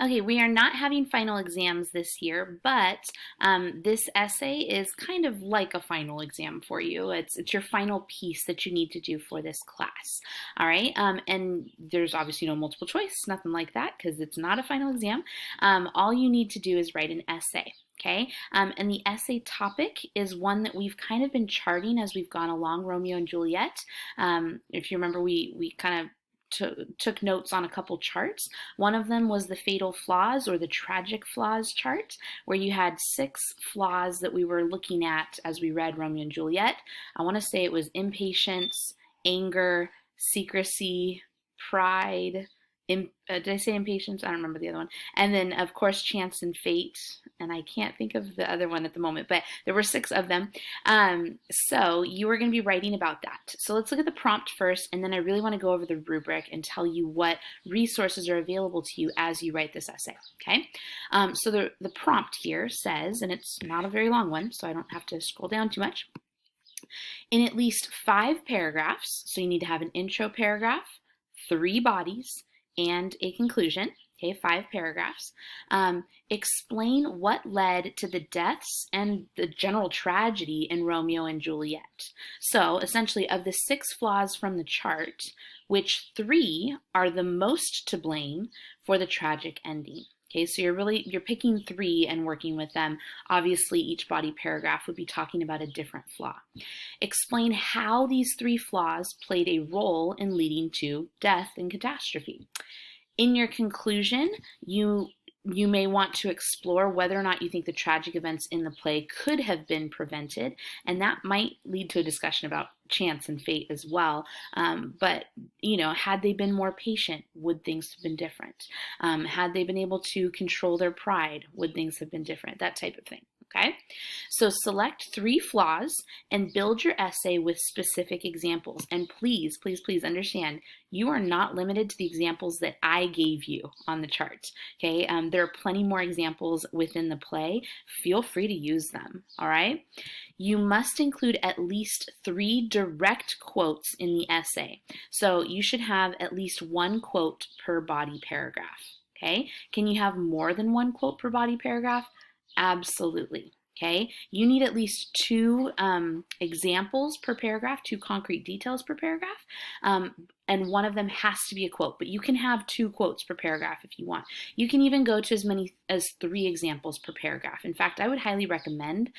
Okay, we are not having final exams this year, but this essay is kind of like a final exam for you. It's your final piece that you need to do for this class. All right, and there's obviously no multiple choice, nothing like that, because it's not a final exam. All you need to do is write an essay. Okay, and the essay topic is one that we've kind of been charting as we've gone along, Romeo and Juliet. If you remember, we kind of took notes on a couple charts. One of them was the fatal flaws or the tragic flaws chart, where you had 6 flaws that we were looking at as we read Romeo and Juliet. I want to say it was impatience, anger, secrecy, pride. Did I say impatience? I don't remember the other one. And then, of course, chance and fate. And I can't think of the other one at the moment, but there were 6 of them. So you are going to be writing about that. So let's look at the prompt first, and then I really want to go over the rubric and tell you what resources are available to you as you write this essay. Okay. So the prompt here says, and it's not a very long one, so I don't have to scroll down too much. In at least 5 paragraphs, so you need to have an intro paragraph, 3 bodies, and a conclusion. Okay, 5 paragraphs. Explain what led to the deaths and the general tragedy in Romeo and Juliet. So essentially, of the 6 flaws from the chart, which 3 are the most to blame for the tragic ending? Okay, so you're picking 3 and working with them. Obviously, each body paragraph would be talking about a different flaw. Explain how these 3 flaws played a role in leading to death and catastrophe. In your conclusion, you may want to explore whether or not you think the tragic events in the play could have been prevented, and that might lead to a discussion about chance and fate as well. But, had they been more patient, would things have been different? Had they been able to control their pride, would things have been different? That type of thing. Okay, so select 3 flaws and build your essay with specific examples. And please, please, please understand, you are not limited to the examples that I gave you on the chart. Okay, there are plenty more examples within the play. Feel free to use them. All right. You must include at least 3 direct quotes in the essay. So you should have at least 1 quote per body paragraph. Okay, can you have more than 1 quote per body paragraph? Absolutely. Okay, you need at least 2 examples per paragraph, 2 concrete details per paragraph, and one of them has to be a quote, but you can have 2 quotes per paragraph if you want. You can even go to as many as 3 examples per paragraph. In fact, I would highly recommend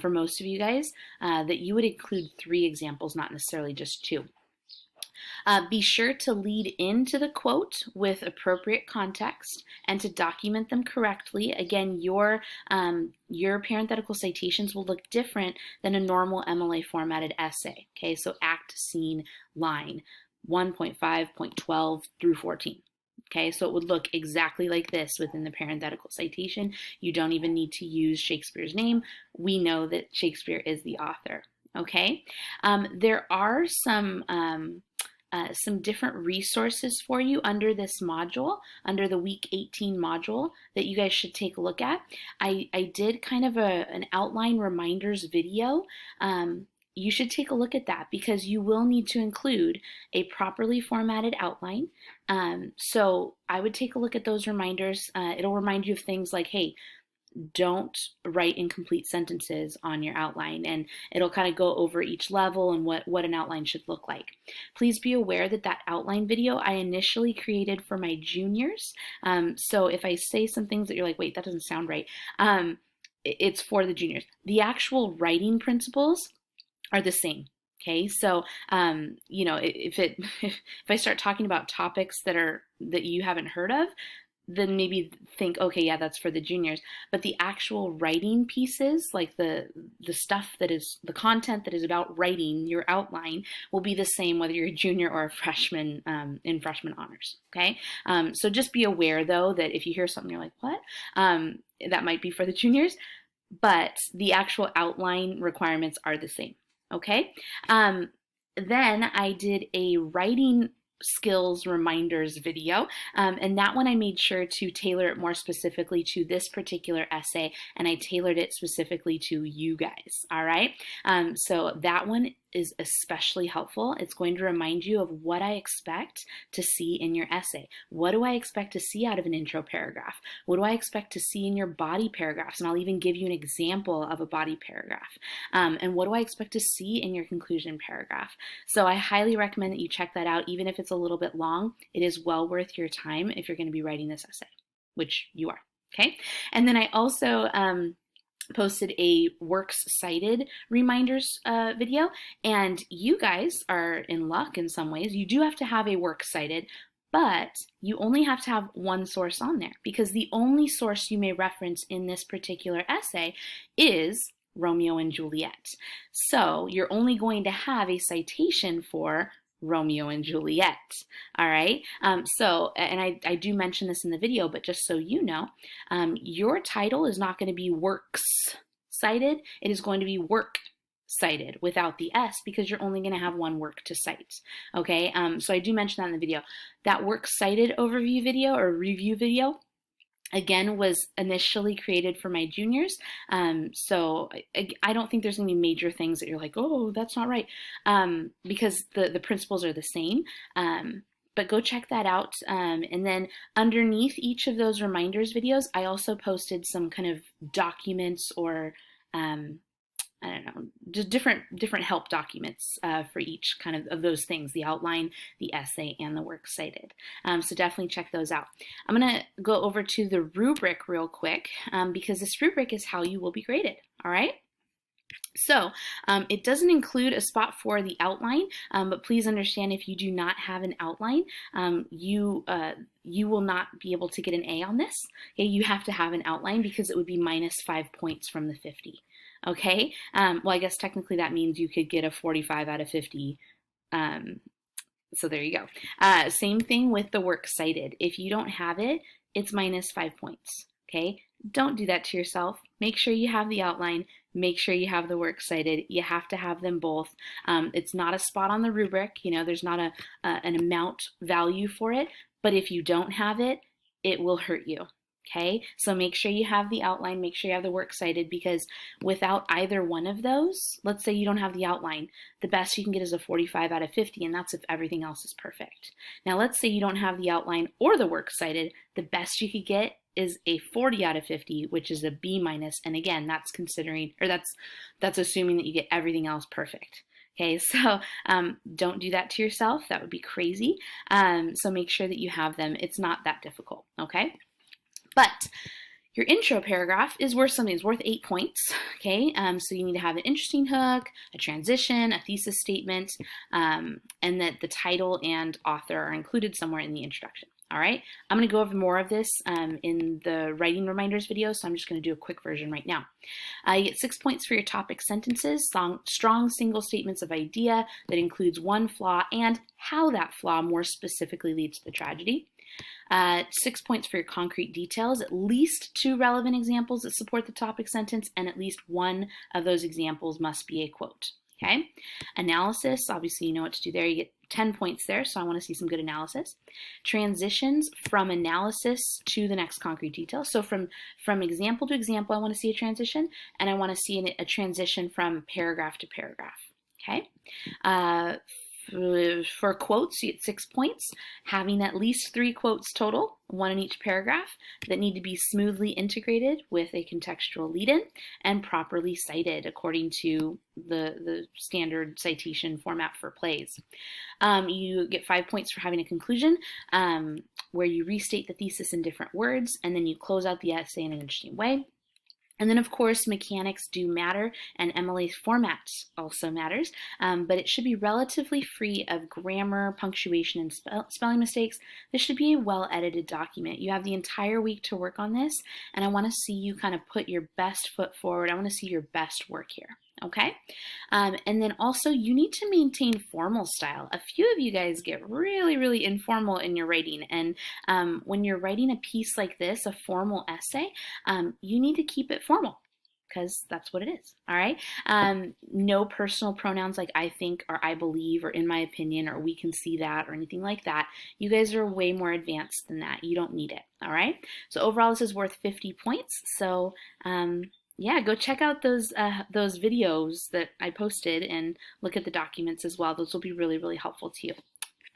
for most of you guys that you would include 3 examples, not necessarily just 2. Be sure to lead into the quote with appropriate context and to document them correctly. Again, your parenthetical citations will look different than a normal MLA formatted essay. Okay, so act, scene, line, 1.5.12 through 14. Okay, so it would look exactly like this within the parenthetical citation. You don't even need to use Shakespeare's name. We know that Shakespeare is the author. Okay, there are some different resources for you under this module, under the week 18 module that you guys should take a look at. I did kind of an outline reminders video. You should take a look at that because you will need to include a properly formatted outline. So I would take a look at those reminders. It'll remind you of things like, hey, don't write incomplete sentences on your outline, and it'll kind of go over each level and what an outline should look like. Please be aware that that outline video I initially created for my juniors. So if I say some things that you're like, wait, that doesn't sound right, it's for the juniors. The actual writing principles are the same. Okay, so if I start talking about topics that you haven't heard of, then maybe think, okay, yeah, that's for the juniors. But the actual writing pieces, like the stuff that is the content that is about writing your outline, will be the same whether you're a junior or a freshman in freshman honors. Okay, so just be aware though that if you hear something you're like, what? That might be for the juniors, but the actual outline requirements are the same. Okay, then I did a writing skills reminders video, and that one I made sure to tailor it more specifically to this particular essay, and I tailored it specifically to you guys. All right, so that one is especially helpful. It's going to remind you of what I expect to see in your essay. What do I expect to see out of an intro paragraph? What do I expect to see in your body paragraphs? And I'll even give you an example of a body paragraph. And what do I expect to see in your conclusion paragraph? So I highly recommend that you check that out. Even if it's a little bit long, it is well worth your time if you're going to be writing this essay, which you are. Okay. And then I also posted a works cited reminders video, and you guys are in luck in some ways. You do have to have a works cited, but you only have to have one source on there, because the only source you may reference in this particular essay is Romeo and Juliet. So you're only going to have a citation for Romeo and Juliet. All right. And I do mention this in the video, but just so you know, your title is not going to be works cited. It is going to be work cited without the S, because you're only going to have one work to cite. Okay. So I do mention that in the video. That works cited overview video or review video, again, was initially created for my juniors. So I don't think there's going to be major things that you're like, oh, that's not right, because the principles are the same. But go check that out. And then underneath each of those reminders videos, I also posted some kind of documents or I don't know, just different help documents for each kind of those things, the outline, the essay, and the works cited. So definitely check those out. I'm going to go over to the rubric real quick, because this rubric is how you will be graded, all right? So it doesn't include a spot for the outline, but please understand, if you do not have an outline, you will not be able to get an A on this. Okay? You have to have an outline, because it would be minus 5 points from the 50. Okay, well, I guess technically that means you could get a 45 out of 50. So there you go. Same thing with the works cited. If you don't have it, it's minus 5 points. Okay, don't do that to yourself. Make sure you have the outline. Make sure you have the works cited. You have to have them both. It's not a spot on the rubric. You know, there's not an amount value for it. But if you don't have it, it will hurt you. Okay, so make sure you have the outline, make sure you have the works cited, because without either one of those, let's say you don't have the outline, the best you can get is a 45 out of 50, and that's if everything else is perfect. Now let's say you don't have the outline or the works cited, the best you could get is a 40 out of 50, which is a B minus, and again, that's considering, or that's assuming that you get everything else perfect. Okay, so don't do that to yourself. That would be crazy. So make sure that you have them. It's not that difficult, okay? But your intro paragraph is worth something. It's worth 8 points, okay? So you need to have an interesting hook, a transition, a thesis statement, and that the title and author are included somewhere in the introduction, all right? I'm going to go over more of this in the writing reminders video, so I'm just going to do a quick version right now. You get 6 points for your topic sentences, strong single statements of idea that includes one flaw and how that flaw more specifically leads to the tragedy. 6 points for your concrete details, at least 2 relevant examples that support the topic sentence, and at least one of those examples must be a quote. Okay? Analysis, obviously you know what to do there. You get 10 points there, so I want to see some good analysis. Transitions from analysis to the next concrete detail. So from example to example, I want to see a transition, and I want to see a transition from paragraph to paragraph. Okay? For quotes, you get 6 points, having at least 3 quotes total, 1 in each paragraph, that need to be smoothly integrated with a contextual lead-in and properly cited according to the standard citation format for plays. You get 5 points for having a conclusion, where you restate the thesis in different words, and then you close out the essay in an interesting way. And then, of course, mechanics do matter, and MLA format also matters, but it should be relatively free of grammar, punctuation, and spelling mistakes. This should be a well-edited document. You have the entire week to work on this, and I want to see you kind of put your best foot forward. I want to see your best work here. Okay, and then also you need to maintain formal style. A few of you guys get really, really informal in your writing, and when you're writing a piece like this, a formal essay, you need to keep it formal, because that's what it is, all right? No personal pronouns like I think, or I believe, or in my opinion, or we can see that, or anything like that. You guys are way more advanced than that. You don't need it, all right? So overall, this is worth 50 points, so Yeah, go check out those videos that I posted and look at the documents as well. Those will be really, really helpful to you.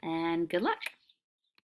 And good luck.